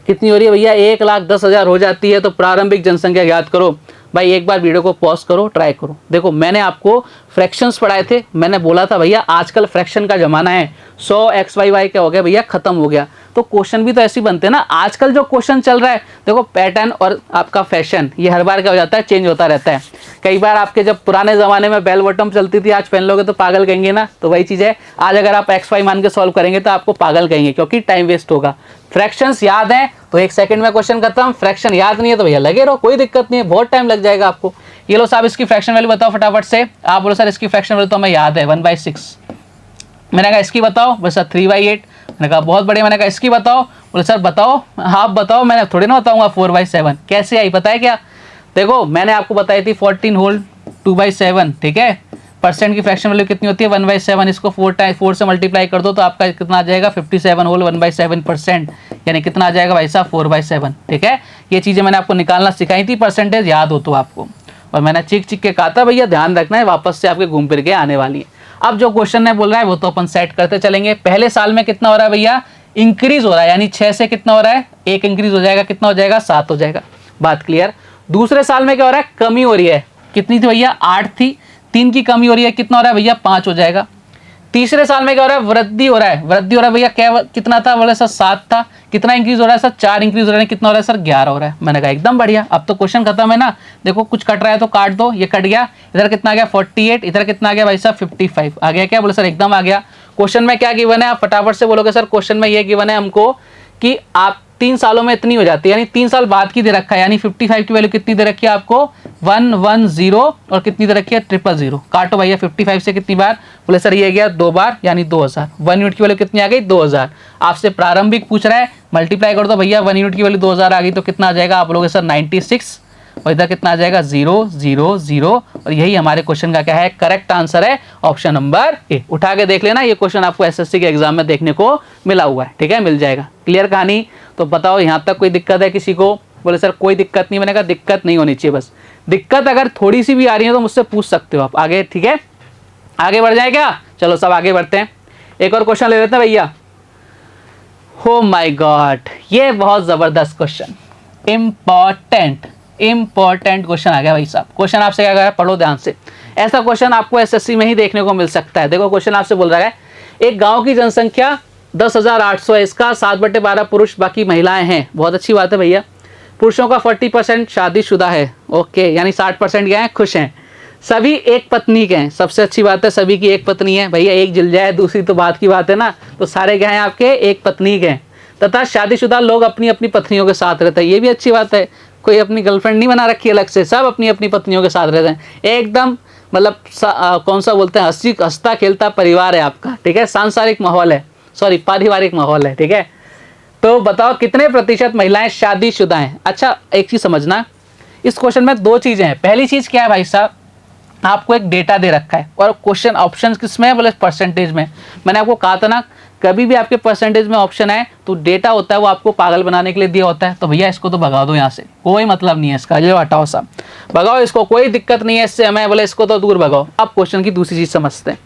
कितनी हो रही है भैया, 1,10,000 हो जाती है। तो प्रारंभिक जनसंख्या ज्ञात करो। भाई एक बार वीडियो को पॉज करो, ट्राई करो। देखो मैंने आपको फ्रैक्शंस पढ़ाए थे, मैंने बोला था भैया आजकल फ्रैक्शन का जमाना है, 100 एक्स वाई वाई क्या हो गया भैया, खत्म हो गया। तो क्वेश्चन भी तो ऐसे ही बनते हैं ना। आजकल जो क्वेश्चन चल रहा है, देखो पैटर्न और आपका फैशन ये हर बार क्या हो जाता है, चेंज होता रहता है। कई बार आपके जब पुराने ज़माने में बेल बॉटम चलती थी, आज पहन लोगे तो पागल कहेंगे ना। तो वही चीज़ है, आज अगर आप एक्स वाई मान के सॉल्व करेंगे तो आपको पागल कहेंगे, क्योंकि टाइम वेस्ट होगा। फ्रैक्शंस याद है तो 1 सेकंड में क्वेश्चन खत्म, फ्रैक्शन याद नहीं है तो भैया लगे रहो, कोई दिक्कत नहीं है, बहुत टाइम लग जाएगा आपको। ये लो साहब, इसकी फ्रैक्शन वैल्यू बताओ फटाफट से। आप बोलो सर इसकी फ्रैक्शन वैल्यू तो हमें याद है 1/6। मैंने कहा इसकी बताओ, बोले सर 3/8। मैंने कहा बहुत बढ़िया। मैंने कहा इसकी बताओ, बोले सर बताओ, आप बताओ, मैंने थोड़ी ना बताऊंगा 4/7। कैसे आई पता है क्या, देखो मैंने आपको बताई थी 14 होल 2/7, ठीक है। परसेंट की फ्रैक्शन वैल्यू कितनी होती है, 1/7। इसको 4 से मल्टीप्लाई कर दो तो आपका कितना आ जाएगा, 57 होल 1/7%, यानी कितना आ जाएगा भाई साहब 4/7, ठीक है। ये चीज़ें मैंने आपको निकालना सिखाई थी, परसेंटेज याद हो तो आपको। और मैंने चिक के कहा था भैया ध्यान रखना है, वापस से आपके घूम फिर के आने वाली है। अब जो क्वेश्चन है बोल रहा है वो तो अपन सेट करते चलेंगे। पहले साल में कितना हो रहा है भैया, इंक्रीज हो रहा है, यानी 6 से कितना हो रहा है, 1 इंक्रीज हो जाएगा, कितना हो जाएगा, 7 हो जाएगा। बात क्लियर। दूसरे साल में क्या हो रहा है, कमी हो रही है। कितनी थी भैया, 8 थी, 3 की कमी हो रही है, कितना हो रहा है भैया, 5 हो जाएगा। तीसरे साल में क्या हो रहा है, वृद्धि हो रहा है। वृद्धि हो रहा है भैया, क्या कितना था, बोले सर 7 था, कितना इंक्रीज हो रहा है सर, 4 इंक्रीज हो रहा है, कितना हो रहा है सर, 11 हो रहा है। मैंने कहा एकदम बढ़िया, अब तो क्वेश्चन खत्म है ना। देखो कुछ कट रहा है तो काट दो, ये कट गया। इधर कितना आ गया 48, इधर कितना आ गया भाई साहब 55 आ गया। क्या बोले सर एकदम आ गया। क्वेश्चन में क्या गिवन है, आप फटाफट से बोलोगे सर क्वेश्चन में ये गिवन है हमको कि आप 3 सालों में इतनी हो जाती है, यानी 3 साल बाद की दे रखा है। यानी 55 की वैल्यू कितनी दे रखी है आपको, 110, और कितनी दे रखी है 000। काटो भैया 55 से कितनी बार, बोले सर ये गया 2 बार, यानी 2000। 1 यूनिट की वैल्यू कितनी आ गई, 2000। आपसे प्रारंभिक पूछ रहा है, मल्टीप्लाई कर दो भैया, 1 यूनिट की वैल्यू 2000 आ गई तो कितना आ जाएगा, आप बोलोगे सर 96, और इधर कितना आ जाएगा 0 0 0। और यही हमारे क्वेश्चन का क्या है, करेक्ट आंसर है ऑप्शन नंबर ए। उठा के देख लेना, ये क्वेश्चन आपको एसएससी के एग्जाम में देखने को मिला हुआ है, ठीक है, मिल जाएगा। क्लियर कहानी। तो बताओ यहाँ तक कोई दिक्कत है किसी को, बोले सर कोई दिक्कत नहीं। मैंने कहा दिक्कत नहीं होनी चाहिए, बस दिक्कत अगर थोड़ी सी भी आ रही है तो मुझसे पूछ सकते हो आप आगे, ठीक है। आगे बढ़ जाए क्या, चलो सब आगे बढ़ते हैं। एक और क्वेश्चन ले लेते हैं भैया। हो माय गॉड, ये बहुत जबरदस्त क्वेश्चन, इंपॉर्टेंट क्वेश्चन आ गया भाई साहब। क्वेश्चन आपसे क्या कह रहा है, पढ़ो ध्यान से। ऐसा क्वेश्चन आपको एसएससी में ही देखने को मिल सकता है। देखो क्वेश्चन आपसे बोल रहा है, एक गांव की जनसंख्या 10,800 है, इसका 7/12 पुरुष बाकी महिलाएं हैं। बहुत अच्छी बात है भैया। पुरुषों का 40% शादीशुदा है, ओके, यानी 60% क्या है, खुश हैं। सभी एक पत्नी के हैं, सबसे अच्छी बात है, सभी की एक पत्नी है। भैया एक जल जाए दूसरी तो बात की बात है ना। तो सारे क्या हैं आपके, एक पत्नी के हैं। तथा शादीशुदा लोग अपनी अपनी पत्नियों के साथ रहते हैं, ये भी अच्छी बात है। कोई अपनी गर्लफ्रेंड नहीं बना रखी अलग से, सब अपनी अपनी पत्नियों के साथ रहते हैं। एकदम मतलब कौन सा बोलते हैं, हंसता खेलता परिवार है आपका, ठीक है, सांसारिक माहौल है, सॉरी पारिवारिक माहौल है, ठीक है। तो बताओ कितने प्रतिशत महिलाएं शादीशुदा हैं। अच्छा एक चीज समझना, इस क्वेश्चन में 2 चीजें हैं। पहली चीज क्या है भाई साहब, आपको एक डेटा दे रखा है और क्वेश्चन ऑप्शन किस में है, बोले परसेंटेज में। मैंने आपको कहा था ना, कभी भी आपके परसेंटेज में ऑप्शन है तो डेटा होता है वो आपको पागल बनाने के लिए दिया होता है। तो भैया इसको तो भगा दो यहाँ से, कोई मतलब नहीं है इसका, जो हटाओ सब भगाओ इसको, कोई दिक्कत नहीं है इससे हमें, बोले इसको तो दूर भगाओ। अब क्वेश्चन की दूसरी चीज समझते हैं।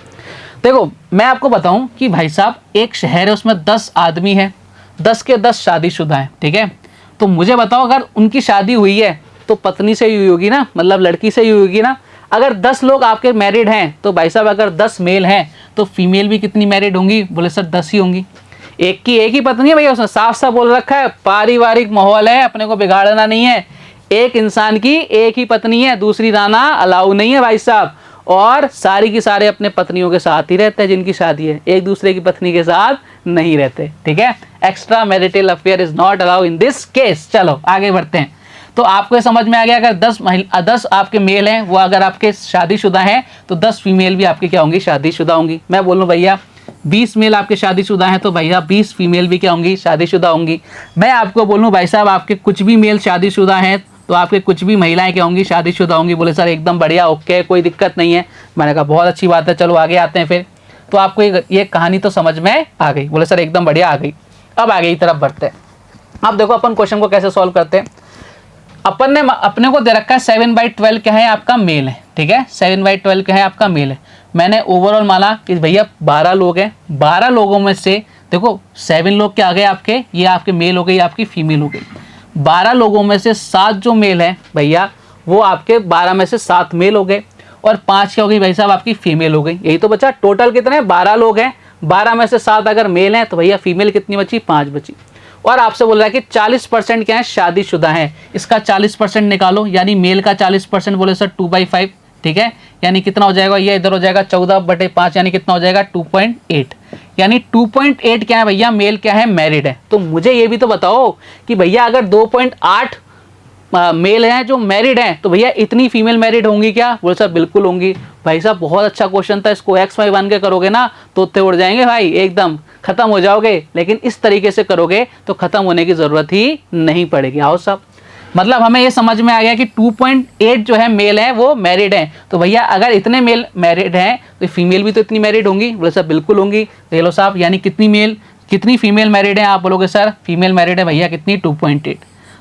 देखो मैं आपको बताऊं कि भाई साहब एक शहर है, उसमें 10 आदमी है, 10 के 10 शादीशुदा हैं, ठीक है। तो मुझे बताओ अगर उनकी शादी हुई है तो पत्नी से ही हुई होगी ना, मतलब लड़की से ही हुई होगी ना। अगर 10 लोग आपके मैरिड हैं तो भाई साहब अगर 10 मेल हैं तो फीमेल भी कितनी मैरिड होंगी, बोले सर 10 ही होंगी। एक ही पत्नी है भैया, उसने साफ साफ बोल रखा है, पारिवारिक माहौल है, अपने को बिगाड़ना नहीं है। एक इंसान की एक ही पत्नी है, दूसरी दाना अलाउ नहीं है भाई साहब। और सारी की सारे अपने पत्नियों के साथ ही रहते हैं जिनकी शादी है, एक दूसरे की पत्नी के साथ नहीं रहते, ठीक है। Extra marital affair is not allow in this case. चलो आगे बढ़ते हैं। तो आपको ये समझ में आ गया, अगर 10 आपके मेल हैं वो अगर आपके शादीशुदा हैं तो 10 फीमेल भी आपके क्या होंगी, शादीशुदा होंगी। मैं बोलूँ भैया 20 मेल आपके शादीशुदा हैं तो भैया 20 फीमेल भी क्या होंगी, शादीशुदा होंगी। मैं आपको बोलूँ भाई साहब आपके कुछ भी मेल शादीशुदा हैं तो आपके कुछ भी महिलाएं क्या होंगी, शादीशुदा होंगी। बोले सर एकदम बढ़िया, ओके, कोई दिक्कत नहीं है। मैंने कहा बहुत अच्छी बात है, चलो आगे आते हैं फिर। तो आपको ये कहानी तो समझ में आ गई, बोले सर एकदम बढ़िया आ गई। अब आगे की तरफ बढ़ते हैं। अब देखो अपन क्वेश्चन को कैसे सॉल्व करते हैं। अपन ने अपने को दे रखा है 7/12 क्या है आपका मेल है, ठीक है, 7/12 क्या है आपका मेल है। मैंने ओवरऑल माना कि भैया 12 लोग हैं, 12 लोगों में से देखो 7 लोग क्या आ गए आपके, ये आपके मेल हो गई, आपकी फीमेल हो गई। 12 लोगों में से 7 जो मेल हैं भैया वो आपके 12 में से 7 मेल हो गए, और 5 क्या हो गई भाई साहब आपकी फीमेल हो गई। यही तो बचा, टोटल कितने 12 लोग हैं, 12 में से 7 अगर मेल हैं तो भैया फीमेल कितनी बची, 5 बची। और आपसे बोल रहा है कि 40% क्या है, शादीशुदा हैं। इसका 40% निकालो, यानी मेल का 40% बोले सर 2/5, ठीक है, यानी कितना हो जाएगा, ये इधर हो जाएगा 14/5, यानी कितना हो जाएगा 2.8, यानी 2.8 क्या है भैया, मेल क्या है, मैरिड है। तो मुझे ये भी तो बताओ कि भैया अगर 2.8 मेल हैं जो मैरिड हैं तो भैया इतनी फीमेल मैरिड होंगी क्या, बोले सर बिल्कुल होंगी। भाई साहब बहुत अच्छा क्वेश्चन था, इसको XY बन के करोगे ना तो उत्ते उड़ जाएंगे भाई, एकदम खत्म हो जाओगे। लेकिन इस तरीके से करोगे तो खत्म होने की जरूरत ही नहीं पड़ेगी। आओ साहब, मतलब हमें ये समझ में आ गया कि 2.8 जो है मेल है वो मैरिड हैं। तो भैया अगर इतने मेल मैरिड हैं तो फीमेल भी तो इतनी मैरिड होंगी, बोले सर बिल्कुल होंगी। देख लो साहब, यानी कितनी फीमेल मैरिड है, आप बोलोगे सर फीमेल मैरिड है भैया कितनी, 2.8।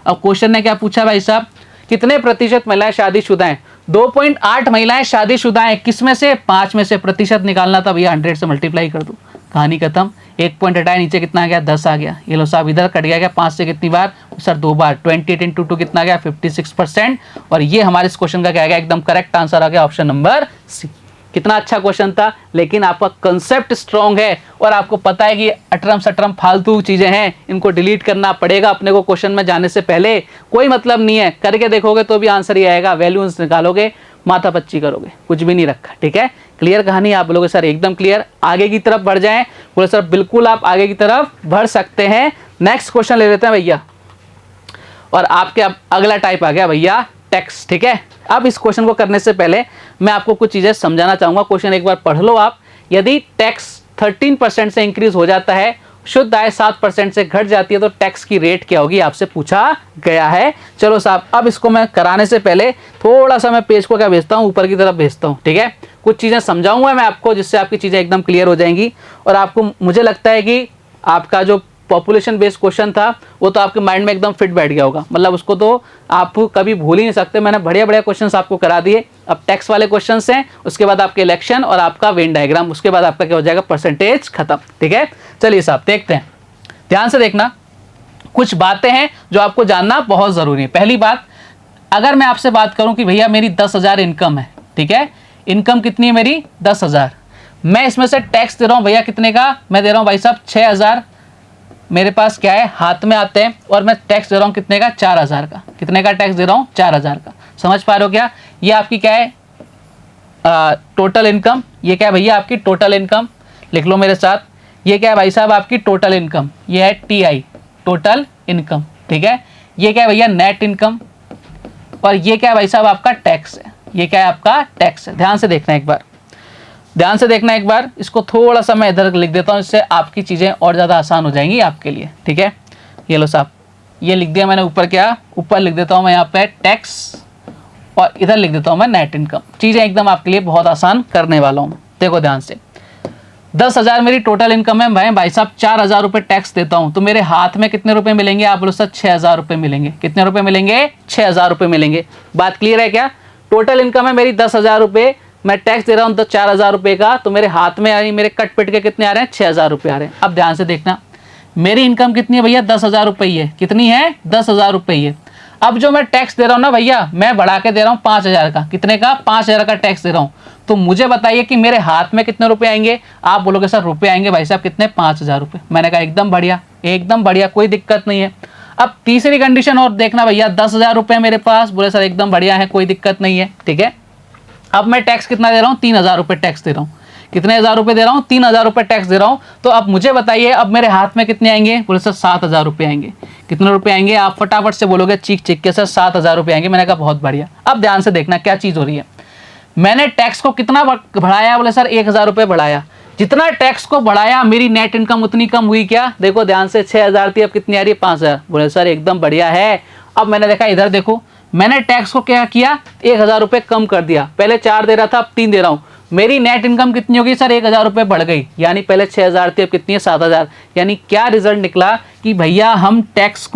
अब क्वेश्चन ने क्या पूछा भाई साहब, कितने प्रतिशत महिलाएं शादीशुदा हैं। 2.8 महिलाएं शादीशुदा हैं, किस में से, 5 में से। प्रतिशत निकालना था भैया 100 से मल्टीप्लाई कर दो, कहानी खत्म। 1 पॉइंट हटाया, नीचे कितना आ गया, 10 आ गया। ये लो साहब इधर कट गया, 5 से कितनी बार सर, 2 बार। 28 × 2 कितना आ गया, 56%। और ये हमारे इस क्वेश्चन का क्या आ गया, एकदम करेक्ट आंसर आ गया, ऑप्शन नंबर सी। कितना अच्छा क्वेश्चन था, लेकिन आपका कंसेप्ट स्ट्रॉन्ग है और आपको पता है कि अटरम सटरम फालतू चीजें हैं, इनको डिलीट करना पड़ेगा अपने को क्वेश्चन में जाने से पहले। कोई मतलब नहीं है, करके देखोगे तो भी आंसर ही आएगा, वैल्यूज निकालोगे, माथा पच्ची करोगे, कुछ भी नहीं रखा। ठीक है, क्लियर कहानी, आप बोलोगे सर एकदम क्लियर। आगे की तरफ बढ़ जाएं, बोले सर बिल्कुल आप आगे की तरफ बढ़ सकते हैं। नेक्स्ट क्वेश्चन ले लेते हैं भैया, और आपके अब अगला टाइप आ गया भैया टैक्स। ठीक है, अब इस क्वेश्चन को करने से पहले मैं आपको कुछ चीजें समझाना चाहूंगा। क्वेश्चन एक बार पढ़ लो आप। यदि टैक्स 13% से इंक्रीज हो जाता है, शुद्ध आय 7% से घट जाती है, तो टैक्स की रेट क्या होगी, आपसे पूछा गया है। चलो साहब, अब इसको मैं कराने से पहले थोड़ा सा मैं पेज को क्या भेजता हूँ, ऊपर की तरफ भेजता हूँ। ठीक है, कुछ चीजें समझाऊंगा मैं आपको, जिससे आपकी चीजें एकदम क्लियर हो जाएंगी। और आपको, मुझे लगता है कि आपका जो पॉपुलेशन बेस्ड क्वेश्चन था वो तो आपके माइंड में एकदम फिट बैठ गया होगा, मतलब उसको तो आप कभी भूल ही नहीं सकते। मैंने बढ़िया बढ़िया क्वेश्चंस आपको करा दिए। अब टैक्स वाले क्वेश्चंस हैं, उसके बाद आपके इलेक्शन और आपका वेन डायग्राम, उसके बाद आपका क्या हो जाएगा, परसेंटेज खत्म। ठीक है, चलिए साहब देखते हैं, ध्यान से देखना। कुछ बातें हैं जो आपको जानना बहुत जरूरी है। पहली बात, अगर मैं आपसे बात करूं कि भैया मेरी 10,000 इनकम है, ठीक है, इनकम कितनी है मेरी, 10,000, मैं इसमें से टैक्स दे रहा हूं भैया कितने का, मैं दे रहा हूं भाई साहब 6,000 मेरे पास क्या है हाथ में आते हैं, और मैं टैक्स दे रहा हूँ कितने का, 4,000 का। कितने का टैक्स दे रहा हूँ, 4,000 का। समझ पा रहे हो क्या, ये आपकी क्या है, टोटल इनकम। ये क्या है भैया, आपकी टोटल इनकम, लिख लो मेरे साथ। ये क्या है भाई साहब, आपकी टोटल इनकम, ये है TI, टोटल इनकम। ठीक है, ये क्या है भैया, नेट इनकम। और ये क्या है भाई साहब, आपका टैक्स है। ये क्या है, आपका टैक्स है। ध्यान से देखना एक बार, ध्यान से देखना एक बार। इसको थोड़ा सा मैं इधर लिख देता हूँ, इससे आपकी चीज़ें और ज़्यादा आसान हो जाएंगी आपके लिए। ठीक है, ये लो साहब, ये लिख दिया मैंने ऊपर, क्या ऊपर लिख देता हूँ मैं यहाँ पे टैक्स, और इधर लिख देता हूँ मैं नेट इनकम। चीज़ें एकदम आपके लिए बहुत आसान करने वाला हूँ। देखो ध्यान से, 10,000 मेरी टोटल इनकम है भाई साहब, 4,000 रुपये टैक्स देता हूँ, तो मेरे हाथ में कितने रुपए मिलेंगे, आप बोलो सर 6,000 रुपये मिलेंगे। कितने रुपए मिलेंगे, 6,000 रुपये मिलेंगे। बात क्लियर है क्या, टोटल इनकम है मेरी 10,000 रुपये, मैं टैक्स दे रहा हूँ तो 4,000 रुपये का, तो मेरे हाथ में यानी मेरे कट पिट के कितने आ रहे हैं, 6,000 रुपये आ रहे हैं। अब ध्यान से देखना, मेरी इनकम कितनी है भैया, 10,000 रुपये है। कितनी है, 10,000 रुपये है। अब जो मैं टैक्स दे रहा हूँ ना भैया, मैं बढ़ा के दे रहा हूँ 5,000 का। कितने का, 5,000 का टैक्स दे रहा हूँ। तो मुझे बताइए कि मेरे हाथ में कितने रुपए आएंगे, आप बोलोगे सर रुपये आएंगे भाई साहब कितने, 5,000 रुपये। मैंने कहा एकदम बढ़िया, एकदम बढ़िया, कोई दिक्कत नहीं है। अब तीसरी कंडीशन और देखना भैया, 10,000 रुपये मेरे पास, बोले सर एकदम बढ़िया है, कोई दिक्कत नहीं है। ठीक है, अब मैं टैक्स कितना दे रहा हूँ, 3,000 रुपये टैक्स दे रहा हूँ। कितने हज़ार रुपये दे रहा हूँ, 3,000 रुपये टैक्स दे रहा हूँ। तो अब मुझे बताइए, अब मेरे हाथ में कितने आएंगे, बोले सर 7,000 रुपये आएंगे। कितने रुपये आएंगे, आप फटाफट से बोलोगे चीख चीख के, सर 7,000 रुपये आएंगे। मैंने कहा बहुत बढ़िया। अब ध्यान से देखना क्या चीज़ हो रही है, मैंने टैक्स को कितना बढ़ाया, बोले सर 1,000 रुपये बढ़ाया। जितना टैक्स को बढ़ाया मेरी नेट इनकम उतनी कम हुई क्या, देखो ध्यान से, 6,000 थी अब कितनी आ रही है, 5,000। बोले सर एकदम बढ़िया है। अब मैंने देखा इधर देखो, मैंने टैक्स को क्या किया, 1,000 रुपये कम कर दिया। पहले 4 दे रहा था, अब 3 दे रहा हूँ। मेरी नेट इनकम कितनी होगी सर, 1,000 रुपये बढ़ गई, यानी पहले 6,000 थी अब कितनी है, 7,000। यानी क्या रिजल्ट निकला कि भैया हम टैक्स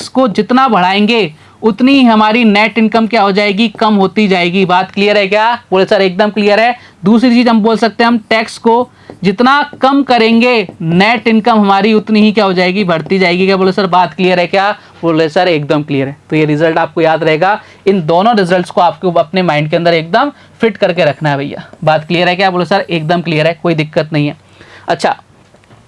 को जितना बढ़ाएंगे उतनी ही हमारी नेट इनकम क्या हो जाएगी, कम होती जाएगी। बात क्लियर है क्या? बोले सर एकदम क्लियर है। दूसरी चीज हम बोल सकते हैं, हम टैक्स को जितना कम करेंगे नेट इनकम हमारी उतनी ही क्या हो जाएगी, बढ़ती जाएगी। क्या बोले सर बात क्लियर है क्या? बोले सर एकदम क्लियर है। तो ये रिजल्ट आपको याद रहेगा, इन दोनों रिजल्ट्स को आपको अपने माइंड के अंदर एकदम फिट करके रखना है भैया। बात क्लियर है क्या? बोले सर एकदम क्लियर है, कोई दिक्कत नहीं है। अच्छा,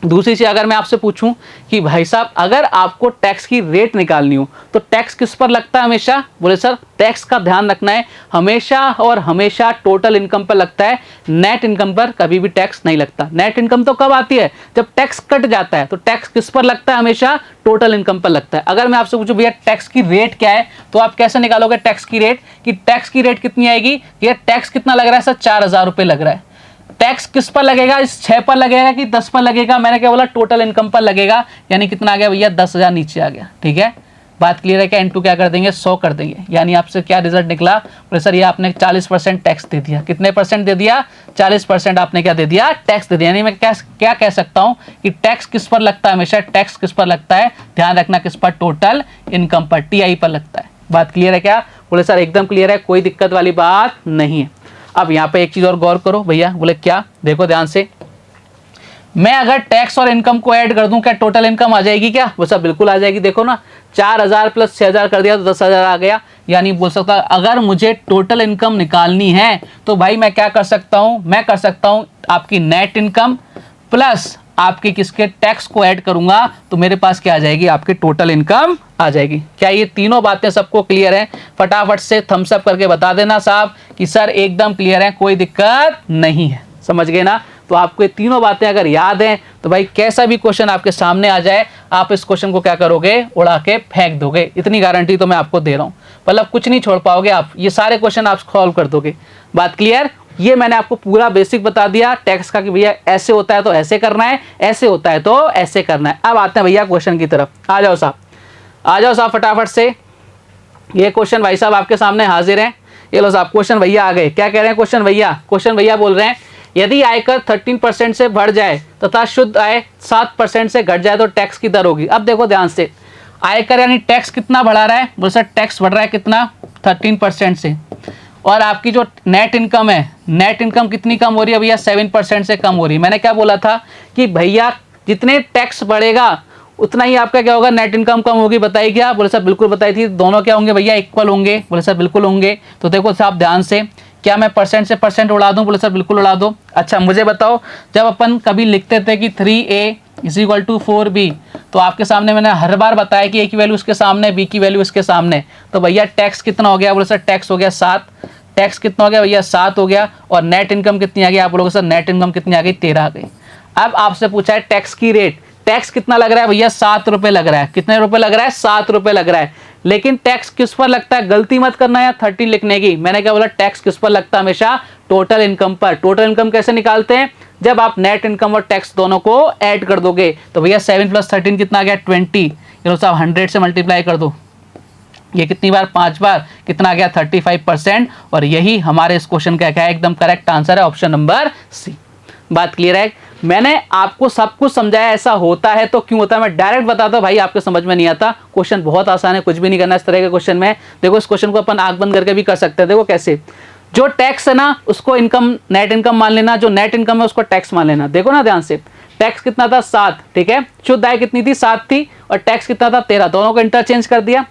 दूसरी चीज अगर मैं आपसे पूछूं कि भाई साहब अगर आपको टैक्स की रेट निकालनी हो तो टैक्स किस पर लगता है हमेशा? बोले सर टैक्स का ध्यान रखना है, हमेशा और हमेशा टोटल इनकम पर लगता है, नेट इनकम पर कभी भी टैक्स नहीं लगता। नेट इनकम तो कब आती है? जब टैक्स कट जाता है। तो टैक्स किस पर लगता है? हमेशा टोटल इनकम पर लगता है। अगर मैं आपसे पूछूं भैया टैक्स की रेट क्या है, तो आप कैसे निकालोगे टैक्स की रेट, कि टैक्स की रेट कितनी आएगी? ये टैक्स कितना लग रहा है सर? 4,000 रुपये लग रहा है। टैक्स किस पर लगेगा? इस 6 पर लगेगा कि 10 पर लगेगा? मैंने क्या बोला, टोटल इनकम पर लगेगा। यानी कितना आ गया भैया? 10,000 नीचे आ गया। ठीक है, बात क्लियर है क्या? इनटू क्या कर देंगे? 100 कर देंगे। यानी आपसे क्या रिजल्ट निकला? बोले सर ये आपने 40% टैक्स दे दिया। कितने परसेंट दे दिया? 40% आपने क्या दे दिया? टैक्स दे दिया। यानी मैं क्या कह सकता हूं कि टैक्स किस पर लगता है? हमेशा टैक्स किस पर लगता है? ध्यान रखना, किस पर? टोटल इनकम पर, TI पर लगता है। बात क्लियर है क्या? बोले सर एकदम क्लियर है, कोई दिक्कत वाली बात नहीं है। अब यहाँ पे एक चीज और गौर करो भैया। बोले क्या? देखो ध्यान से, मैं अगर टैक्स और इनकम को ऐड कर दूं क्या टोटल इनकम आ जाएगी क्या? वो सब बिल्कुल आ जाएगी। देखो ना, 4,000 प्लस 6,000 कर दिया तो 10,000 आ गया। यानी बोल सकता अगर मुझे टोटल इनकम निकालनी है तो भाई मैं क्या कर सकता हूं? मैं कर सकता हूं आपकी नेट इनकम प्लस आपके किसके टैक्स को ऐड करूंगा तो मेरे पास क्या आ जाएगी? आपकी टोटल इनकम आ जाएगी। क्या ये तीनों बातें सबको क्लियर हैं? फटाफट से थम्स अप करके बता देना साहब कि सर एकदम क्लियर है, कोई दिक्कत नहीं है। समझ गए ना? तो आपको ये तीनों बातें अगर याद हैं तो भाई कैसा भी क्वेश्चन आपके सामने आ जाए आप इस क्वेश्चन को क्या करोगे? उड़ा के फेंक दोगे। इतनी गारंटी तो मैं आपको दे रहा हूँ। मतलब कुछ नहीं छोड़ पाओगे आप, ये सारे क्वेश्चन आप सॉल्व कर दोगे। बात क्लियर? ये मैंने आपको पूरा बेसिक बता दिया टैक्स का कि भैया ऐसे होता है तो ऐसे करना है, ऐसे होता है तो ऐसे करना है। अब आते हैं भैया क्वेश्चन की तरफ। आ जाओ साहब, आ जाओ साहब फटाफट से। ये क्वेश्चन भाई साहब आपके सामने हाजिर हैं। ये लो साहब क्वेश्चन भैया आ गए। क्या कह रहे हैं क्वेश्चन भैया? क्वेश्चन भैया बोल रहे हैं यदि आयकर 13% से बढ़ जाए तथा शुद्ध आय 7% से घट जाए तो टैक्स की दर होगी। अब देखो ध्यान से, आयकर यानी टैक्स कितना बढ़ा रहा है? बोल सर टैक्स बढ़ रहा है कितना? 13% से। और आपकी जो नेट इनकम है, नेट इनकम कितनी कम हो रही है भैया? 7% से कम हो रही है। मैंने क्या बोला था कि भैया जितने टैक्स बढ़ेगा उतना ही आपका क्या होगा? नेट इनकम कम होगी। बताइए क्या? बोले सर बिल्कुल बताई थी। दोनों क्या होंगे भैया? इक्वल होंगे। बोले सर बिल्कुल होंगे। तो देखो साहब ध्यान से, क्या मैं परसेंट से परसेंट उड़ा दूं? बोले सर बिल्कुल उड़ा दो। अच्छा मुझे बताओ, जब अपन कभी लिखते थे कि 3A = 4B तो आपके सामने मैंने हर बार बताया कि A की वैल्यू उसके सामने, B की वैल्यू इसके सामने। तो भैया टैक्स कितना हो गया? बोले सर टैक्स हो गया 7। टैक्स कितना हो गया भैया? 7 हो गया। और नेट इनकम कितनी आ गई? आप बोलोगे सर नेट इनकम कितनी आ गई? 13 आ गई। अब आपसे पूछा है टैक्स की रेट, टैक्स कितना लग रहा है भैया? 7 रुपए लग रहा है। कितने रुपए लग रहा है? 7 रुपए लग रहा है। लेकिन टैक्स किस पर लगता है? गलती मत करना है 13 लिखने की। मैंने क्या बोला? टैक्स किस पर लगता है? हमेशा टोटल इनकम पर। टोटल इनकम कैसे निकालते हैं? जब आप नेट इनकम और टैक्स दोनों को ऐड कर दोगे तो भैया 7 + 13 कितना आ गया? 20। चलो साहब 100 से मल्टीप्लाई कर दो। ये कितनी बार? 5 बार। कितना आ गया? 35%। और यही हमारे इस क्वेश्चन का क्या है? एकदम करेक्ट आंसर है, ऑप्शन नंबर सी। बात क्लियर है? मैंने आपको सब कुछ समझाया। ऐसा होता है तो क्यों होता है मैं डायरेक्ट बताता हूं भाई, आपके समझ में नहीं आता। क्वेश्चन बहुत आसान है, कुछ भी नहीं करना इस तरह के क्वेश्चन में। देखो इस क्वेश्चन को अपन आंख बंद करके भी कर सकते हैं। देखो कैसे, जो टैक्स है ना उसको इनकम, नेट इनकम मान लेना, जो नेट इनकम है उसको टैक्स मान लेना। देखो ना ध्यान से, टैक्स कितना था? 7। ठीक है, शुद्ध आय कितनी थी? 7 थी। और टैक्स कितना था? 13। दोनों को इंटरचेंज कर दिया।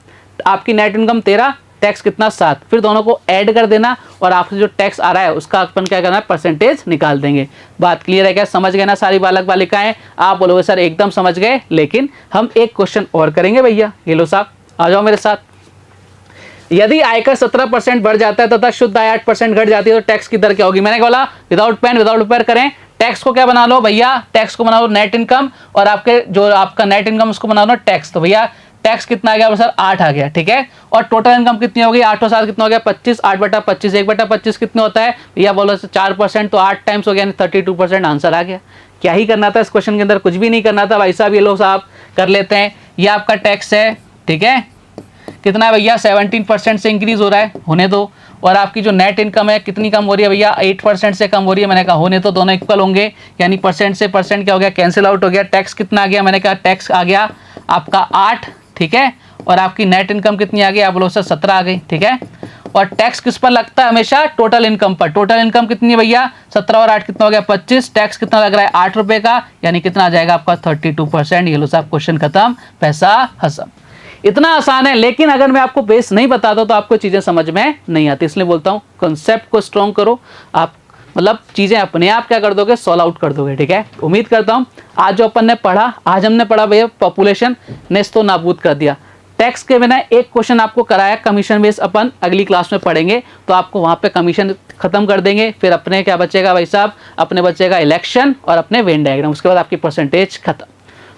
आपकी नेट इनकम 13, टैक्स कितना? 7। फिर दोनों को ऐड कर देना और आपसे जो टैक्स आ रहा है उसका अपन क्या करना है? परसेंटेज निकाल देंगे। बात क्लियर है क्या? समझ गए ना सारी बालक बालिकाएं? आप बोलोगे सर एकदम समझ गए, लेकिन हम एक क्वेश्चन और करेंगे भैया। ये लो साहब आ जाओ मेरे साथ। यदि आयकर 17% बढ़ जाता है तथा शुद्ध आय 8% घट जाती है तो टैक्स की दर क्या होगी? मैंने बोला विदाउट पेन विदाउट पेपर करें। टैक्स को क्या बना लो भैया? टैक्स को बना लो नेट इनकम, और आपके जो आपका नेट इनकम उसको बना लो टैक्स। तो भैया टैक्स कितना आ गया सर? 8 आ गया। ठीक है, और टोटल इनकम कितनी हो गई? 8 और 7 कितना हो गया? 25। 8/25, 1/25 कितने होता है भैया? बोलो 4%, तो 8 टाइम्स हो गया, 32% आंसर आ गया। क्या ही करना था इस क्वेश्चन के अंदर? कुछ भी नहीं करना था भाई साहब। ये लोग साहब कर लेते हैं। ये आपका टैक्स है। ठीक है, कितना है भैया? 17% से इंक्रीज हो रहा है, होने दो। और आपकी जो नेट इनकम है कितनी कम हो रही है भैया? 8% से कम हो रही है। मैंने कहा होने तो दोनों इक्वल होंगे, यानी परसेंट से परसेंट क्या हो गया? कैंसिल आउट हो गया। टैक्स कितना आ गया? मैंने कहा टैक्स आ गया आपका 8, ठीक है, और आपकी नेट इनकम कितनी आ गई, आप बोलो सर 17 आ गई, ठीक है। और टैक्स किस पर लगता है हमेशा, टोटल इनकम पर। टोटल इनकम कितनी है भैया, 17 और 8 कितना हो गया 25, टैक्स कितना लग रहा है 8 रुपए का, यानी कितना आ जाएगा आपका 32%। ये लो साहब क्वेश्चन खत्म, पैसा हसम। इतना आसान है, लेकिन अगर मैं आपको बेस नहीं बताता तो आपको चीजें समझ में नहीं आती, इसलिए बोलता हूं कॉन्सेप्ट को स्ट्रॉन्ग करो, आप मतलब चीजें अपने आप क्या कर दोगे, सॉल्व आउट कर दोगे, ठीक है। उम्मीद करता हूं आज जो अपन ने पढ़ा, आज हमने पढ़ा भैया पॉपुलेशन नेस्तो नाबूद कर दिया। टैक्स के बिना एक क्वेश्चन आपको कराया कमीशन बेस, अपन अगली क्लास में पढ़ेंगे, तो आपको वहां पे कमीशन खत्म कर देंगे। फिर अपने क्या बचेगा भाई साहब, अपने बचेगा इलेक्शन और अपने वेन डायग्राम, उसके बाद आपकी परसेंटेज खत्म।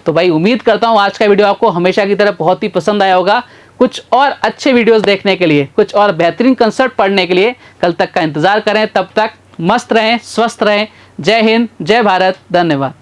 तो भाई उम्मीद करता हूं आज का वीडियो आपको हमेशा की तरह बहुत ही पसंद आया होगा। कुछ और अच्छे वीडियोस देखने के लिए, कुछ और बेहतरीन कंसेप्ट पढ़ने के लिए कल तक का इंतजार करें। तब तक मस्त रहें, स्वस्थ रहें। जय हिंद, जय भारत, धन्यवाद।